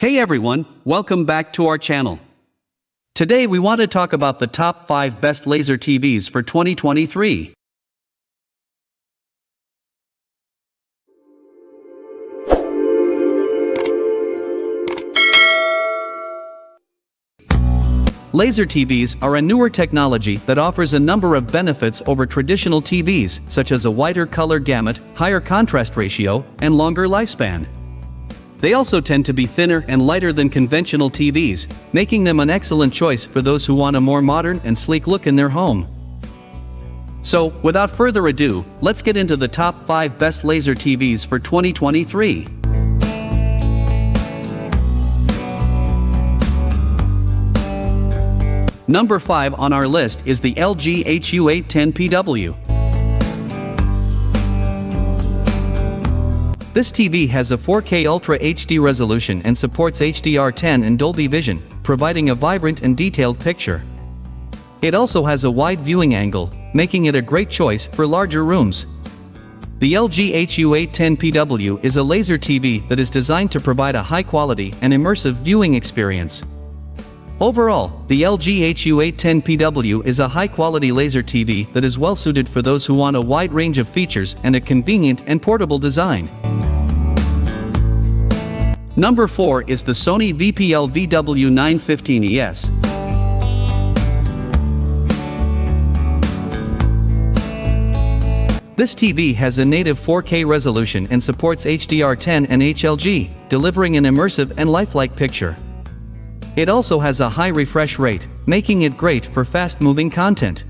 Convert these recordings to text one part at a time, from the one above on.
Hey everyone, welcome back to our channel. Today we want to talk about the top 5 best laser TVs for 2023. Laser TVs are a newer technology that offers a number of benefits over traditional TVs, such as a wider color gamut, higher contrast ratio, and longer lifespan. They also tend to be thinner and lighter than conventional TVs, making them an excellent choice for those who want a more modern and sleek look in their home. So, without further ado, let's get into the top 5 best laser TVs for 2023. Number 5 on our list is the LG HU810PW. This TV has a 4K Ultra HD resolution and supports HDR10 and Dolby Vision, providing a vibrant and detailed picture. It also has a wide viewing angle, making it a great choice for larger rooms. The LG HU810PW is a laser TV that is designed to provide a high-quality and immersive viewing experience. Overall, the LG HU810PW is a high-quality laser TV that is well-suited for those who want a wide range of features and a convenient and portable design. Number 4 is the Sony VPL VW915ES. This TV has a native 4K resolution and supports HDR10 and HLG, delivering an immersive and lifelike picture. It also has a high refresh rate, making it great for fast-moving content.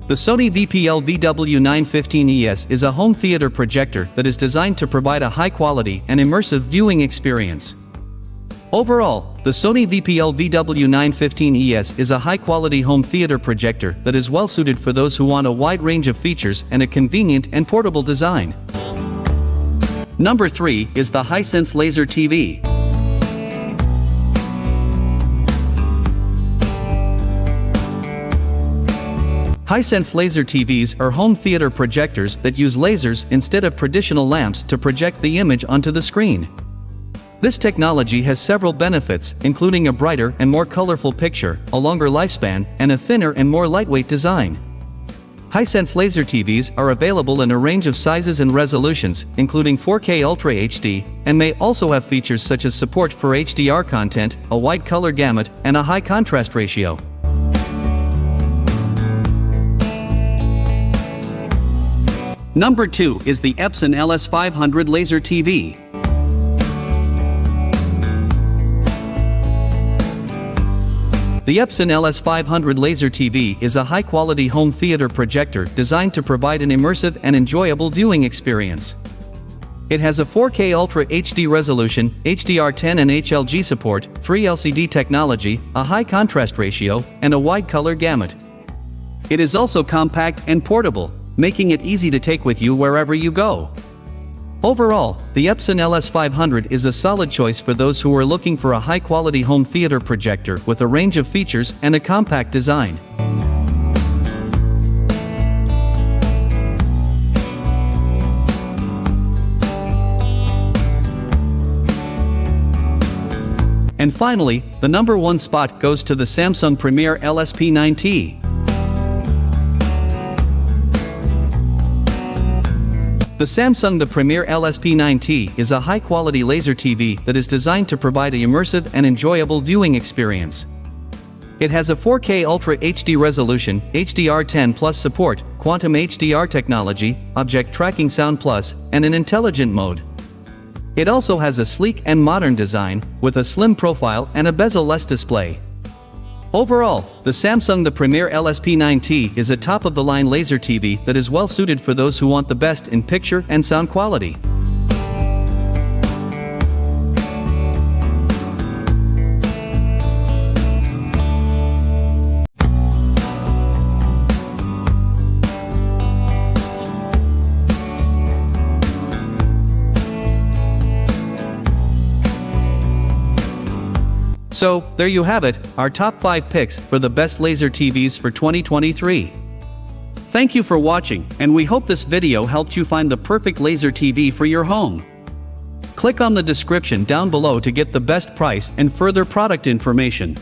The Sony VPL VW915ES is a home theater projector that is designed to provide a high-quality and immersive viewing experience. Overall, the Sony VPL VW915ES is a high-quality home theater projector that is well-suited for those who want a wide range of features and a convenient and portable design. Number 3 is the Hisense Laser TV. Hisense laser TVs are home theater projectors that use lasers instead of traditional lamps to project the image onto the screen. This technology has several benefits, including a brighter and more colorful picture, a longer lifespan, and a thinner and more lightweight design. Hisense laser TVs are available in a range of sizes and resolutions, including 4K Ultra HD, and may also have features such as support for HDR content, a wide color gamut, and a high contrast ratio. Number 2 is the Epson LS500 Laser TV. The Epson LS500 Laser TV is a high-quality home theater projector designed to provide an immersive and enjoyable viewing experience. It has a 4K Ultra HD resolution, HDR10 and HLG support, 3 LCD technology, a high contrast ratio, and a wide color gamut. It is also compact and portable, making it easy to take with you wherever you go. Overall, the Epson LS500 is a solid choice for those who are looking for a high-quality home theater projector with a range of features and a compact design. And finally, the number 1 spot goes to the Samsung Premier LSP9T. The Samsung Premier LSP9T is a high-quality laser TV that is designed to provide an immersive and enjoyable viewing experience. It has a 4K Ultra HD resolution, HDR10 Plus support, Quantum HDR technology, Object Tracking Sound Plus, and an intelligent mode. It also has a sleek and modern design, with a slim profile and a bezel-less display. Overall, the Samsung Premier LSP9T is a top-of-the-line laser TV that is well-suited for those who want the best in picture and sound quality. So, there you have it, our top 5 picks for the best laser TVs for 2023. Thank you for watching, and we hope this video helped you find the perfect laser TV for your home. Click on the description down below to get the best price and further product information.